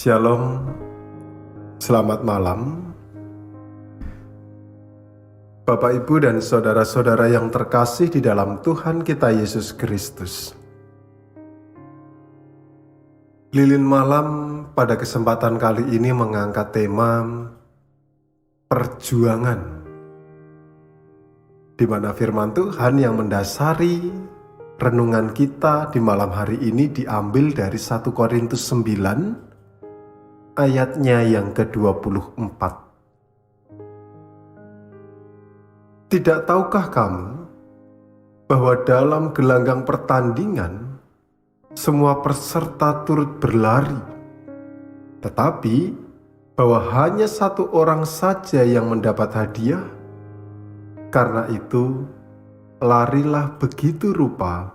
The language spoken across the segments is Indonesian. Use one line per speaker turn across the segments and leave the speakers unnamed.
Shalom, selamat malam. Bapak, Ibu, dan saudara-saudara yang terkasih di dalam Tuhan kita Yesus Kristus. Lilin Malam pada kesempatan kali ini mengangkat tema perjuangan, di mana firman Tuhan yang mendasari renungan kita di malam hari ini diambil dari 1 Korintus 9 ayatnya yang ke-24. Tidak tahukah kamu bahwa dalam gelanggang pertandingan semua peserta turut berlari, tetapi bahwa hanya satu orang saja yang mendapat hadiah? Karena itu, larilah begitu rupa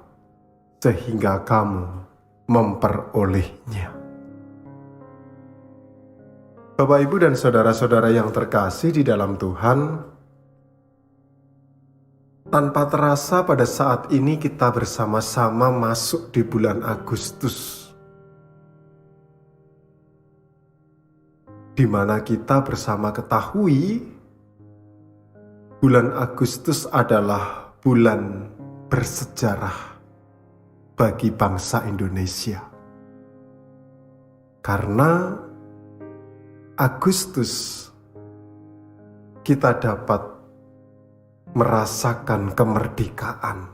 sehingga kamu memperolehnya. Bapak, Ibu, dan saudara-saudara yang terkasih di dalam Tuhan, tanpa terasa pada saat ini kita bersama-sama masuk di bulan Agustus, di mana kita bersama ketahui bulan Agustus adalah bulan bersejarah bagi bangsa Indonesia. Karena Agustus kita dapat merasakan kemerdekaan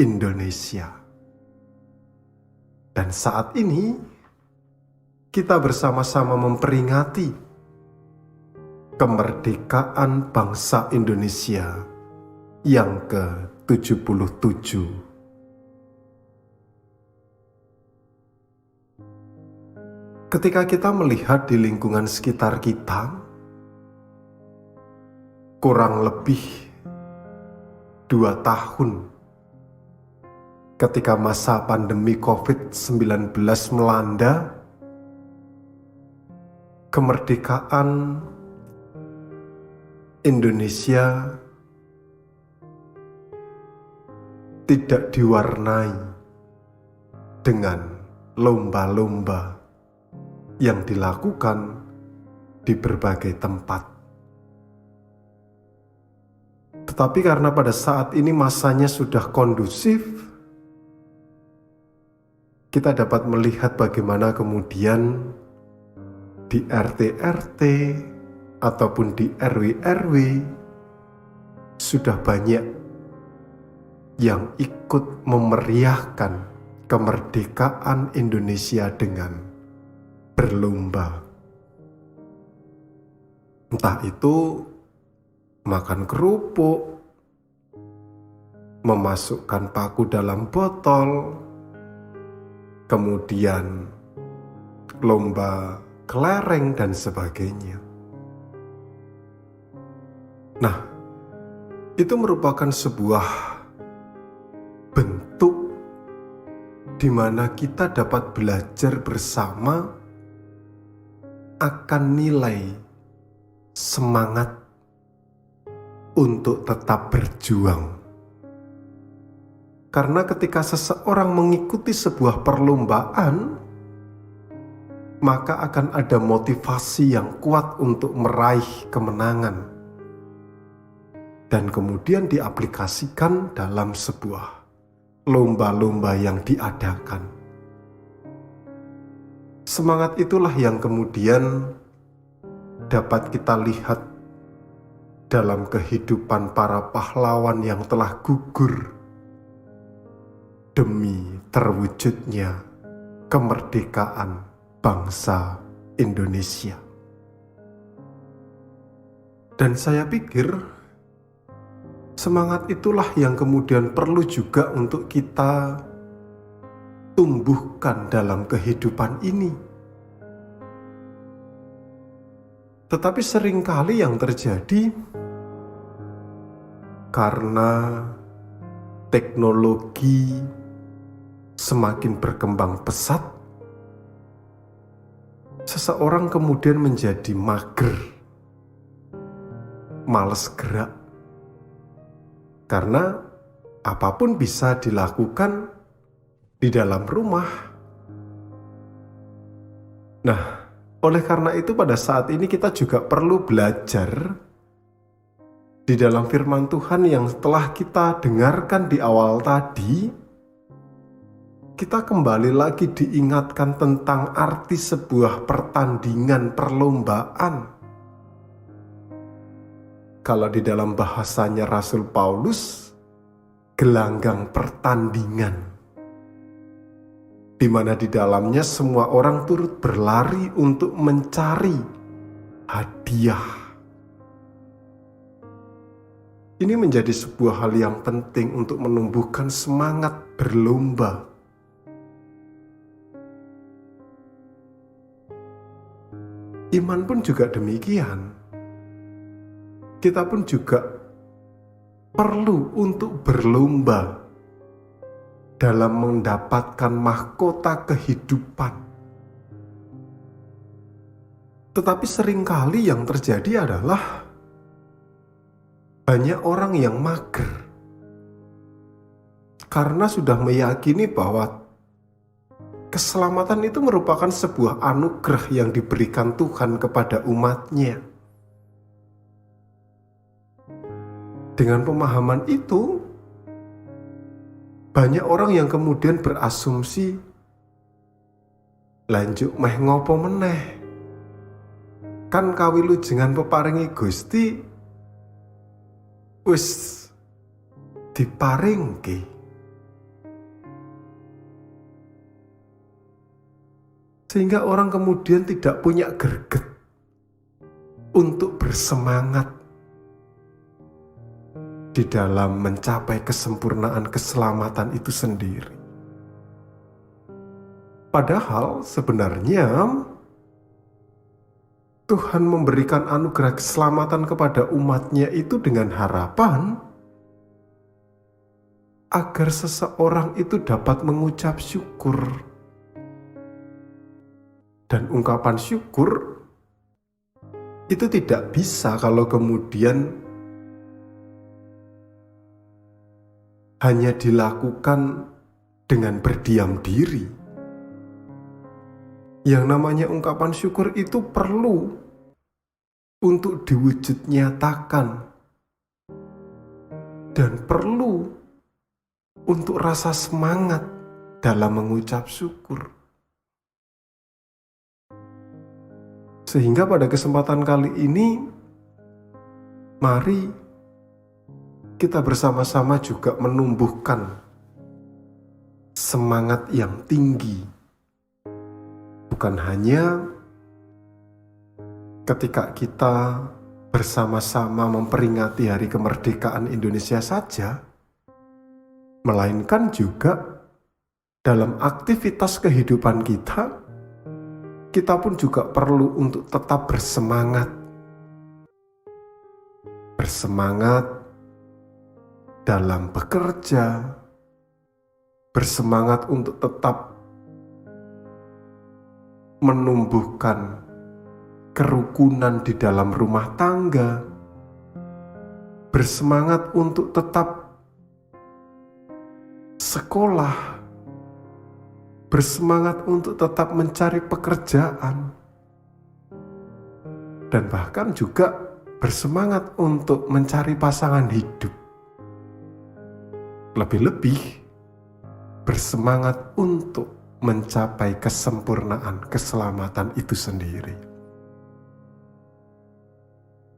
Indonesia. Dan saat ini kita bersama-sama memperingati kemerdekaan bangsa Indonesia yang ke-77. Ketika kita melihat di lingkungan sekitar kita, kurang lebih 2 tahun ketika masa pandemi COVID-19 melanda, kemerdekaan Indonesia tidak diwarnai dengan lomba-lomba yang dilakukan di berbagai tempat. Tetapi karena pada saat ini masanya sudah kondusif, kita dapat melihat bagaimana kemudian di RT-RT ataupun di RW-RW sudah banyak yang ikut memeriahkan kemerdekaan Indonesia dengan berlomba. Entah itu makan kerupuk, memasukkan paku dalam botol, kemudian lomba kelereng dan sebagainya. Nah, itu merupakan sebuah bentuk di mana kita dapat belajar bersama akan nilai semangat untuk tetap berjuang. Karena ketika seseorang mengikuti sebuah perlombaan, maka akan ada motivasi yang kuat untuk meraih kemenangan dan kemudian diaplikasikan dalam sebuah lomba-lomba yang diadakan. Semangat itulah yang kemudian dapat kita lihat dalam kehidupan para pahlawan yang telah gugur demi terwujudnya kemerdekaan bangsa Indonesia. Dan saya pikir semangat itulah yang kemudian perlu juga untuk kita tumbuhkan dalam kehidupan ini. Tetapi seringkali yang terjadi karena teknologi semakin berkembang pesat, seseorang kemudian menjadi mager, malas gerak. Karena apapun bisa dilakukan di dalam rumah. Nah, Oleh karena itu pada saat ini kita juga perlu belajar di dalam firman Tuhan yang telah kita dengarkan di awal tadi. Kita kembali lagi diingatkan tentang arti sebuah pertandingan perlombaan. Kalau di dalam bahasanya Rasul Paulus, gelanggang pertandingan, di mana di dalamnya semua orang turut berlari untuk mencari hadiah. Ini menjadi sebuah hal yang penting untuk menumbuhkan semangat berlomba. Iman pun juga demikian. Kita pun juga perlu untuk berlomba dalam mendapatkan mahkota kehidupan. Tetapi seringkali yang terjadi adalah banyak orang yang mager karena sudah meyakini bahwa keselamatan itu merupakan sebuah anugerah yang diberikan Tuhan kepada umatnya. Dengan pemahaman itu, banyak orang yang kemudian berasumsi, lanjut meh ngopo meneh, kan kawilujengan peparingi Gusti wis diparingke. Sehingga orang kemudian tidak punya greget untuk bersemangat di dalam mencapai kesempurnaan keselamatan itu sendiri. Padahal sebenarnya Tuhan memberikan anugerah keselamatan kepada umatnya itu dengan harapan agar seseorang itu dapat mengucap syukur. Dan ungkapan syukur itu tidak bisa kalau kemudian hanya dilakukan dengan berdiam diri. Yang namanya ungkapan syukur itu perlu untuk diwujud nyatakan dan perlu untuk rasa semangat dalam mengucap syukur. Sehingga pada kesempatan kali ini, mari kita bersama-sama juga menumbuhkan semangat yang tinggi. Bukan hanya ketika kita bersama-sama memperingati Hari Kemerdekaan Indonesia saja, melainkan juga dalam aktivitas kehidupan kita pun juga perlu untuk tetap bersemangat. Bersemangat dalam bekerja, bersemangat untuk tetap menumbuhkan kerukunan di dalam rumah tangga, bersemangat untuk tetap sekolah, bersemangat untuk tetap mencari pekerjaan, dan bahkan juga bersemangat untuk mencari pasangan hidup. Lebih-lebih bersemangat untuk mencapai kesempurnaan keselamatan itu sendiri.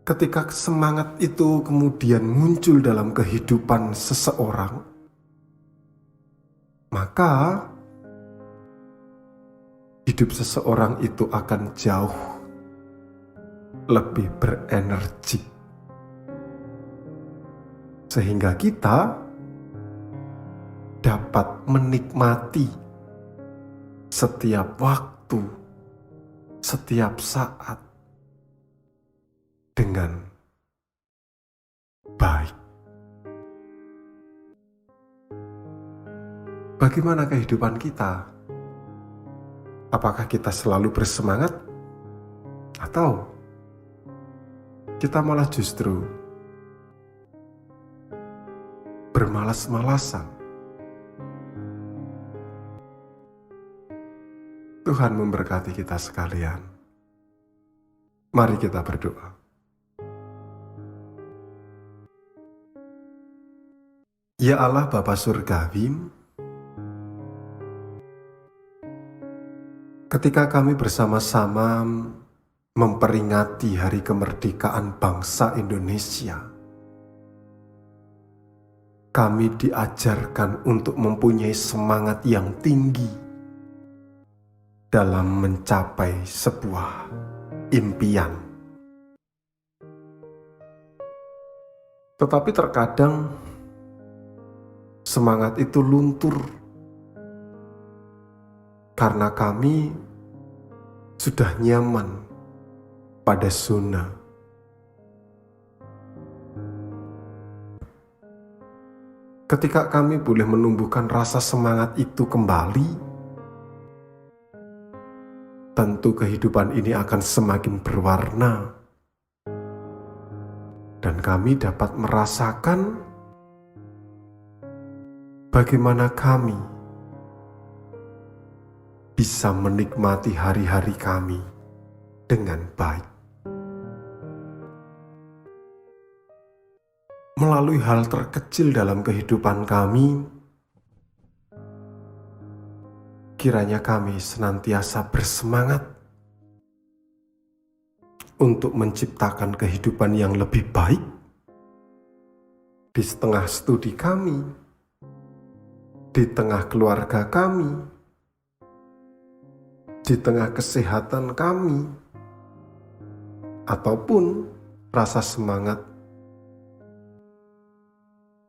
Ketika semangat itu kemudian muncul dalam kehidupan seseorang, maka hidup seseorang itu akan jauh lebih berenergi. Sehingga kita dapat menikmati setiap waktu, setiap saat dengan baik. Bagaimana kehidupan kita? Apakah kita selalu bersemangat? Atau kita malah justru bermalas-malasan? Tuhan memberkati kita sekalian. Mari kita berdoa. Ya Allah Bapa Surgawi, ketika kami bersama-sama memperingati hari kemerdekaan bangsa Indonesia, kami diajarkan untuk mempunyai semangat yang tinggi dalam mencapai sebuah impian. Tetapi terkadang semangat itu luntur karena kami sudah nyaman pada zona. Ketika kami boleh menumbuhkan rasa semangat itu kembali, tentu kehidupan ini akan semakin berwarna dan kami dapat merasakan bagaimana kami bisa menikmati hari-hari kami dengan baik. Melalui hal terkecil dalam kehidupan kami, kiranya kami senantiasa bersemangat untuk menciptakan kehidupan yang lebih baik di setengah studi kami, di tengah keluarga kami, di tengah kesehatan kami, ataupun rasa semangat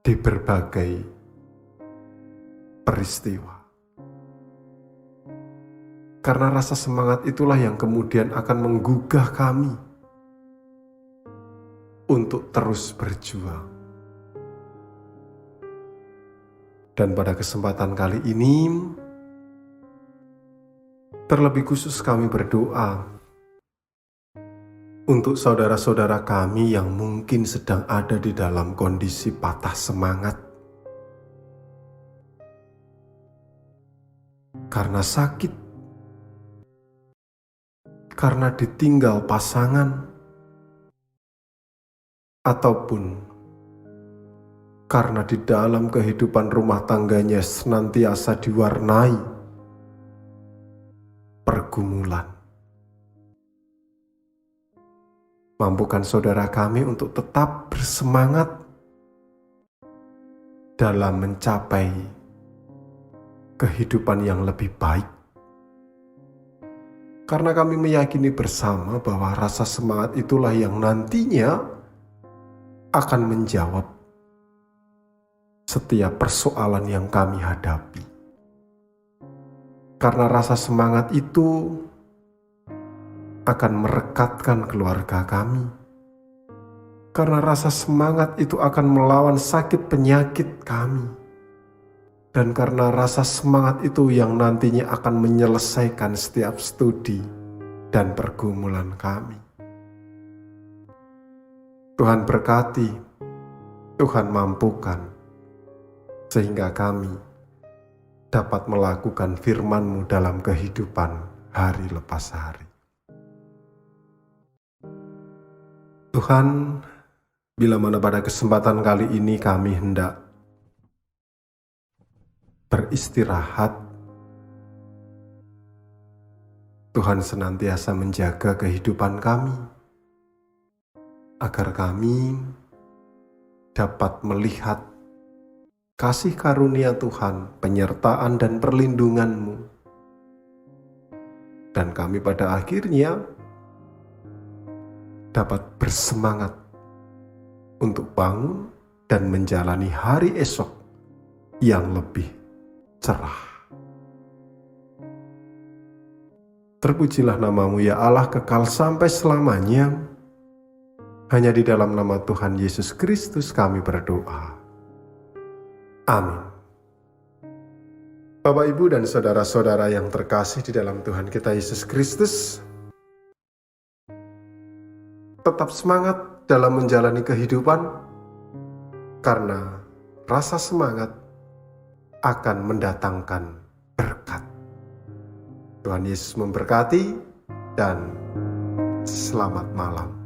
di berbagai peristiwa. Karena rasa semangat itulah yang kemudian akan menggugah kami untuk terus berjuang. Dan pada kesempatan kali ini, terlebih khusus kami berdoa untuk saudara-saudara kami yang mungkin sedang ada di dalam kondisi patah semangat karena sakit, karena ditinggal pasangan, ataupun karena di dalam kehidupan rumah tangganya senantiasa diwarnai pergumulan. Mampukan saudara kami untuk tetap bersemangat dalam mencapai kehidupan yang lebih baik. Karena kami meyakini bersama bahwa rasa semangat itulah yang nantinya akan menjawab setiap persoalan yang kami hadapi. Karena rasa semangat itu akan merekatkan keluarga kami. Karena rasa semangat itu akan melawan sakit penyakit kami. Dan karena rasa semangat itu yang nantinya akan menyelesaikan setiap studi dan pergumulan kami. Tuhan berkati, Tuhan mampukan, sehingga kami dapat melakukan firman-Mu dalam kehidupan hari lepas hari. Tuhan, bila mana pada kesempatan kali ini kami hendak beristirahat, Tuhan senantiasa menjaga kehidupan kami, agar kami dapat melihat kasih karunia Tuhan, penyertaan dan perlindungan-Mu. Dan kami pada akhirnya dapat bersemangat untuk bangun dan menjalani hari esok yang lebih cerah. Terpujilah nama-Mu ya Allah kekal sampai selamanya. Hanya di dalam nama Tuhan Yesus Kristus kami berdoa. Amin. Bapak, Ibu, dan saudara-saudara yang terkasih di dalam Tuhan kita Yesus Kristus, tetap semangat dalam menjalani kehidupan, karena rasa semangat akan mendatangkan berkat. Tuhan Yesus memberkati dan Selamat malam.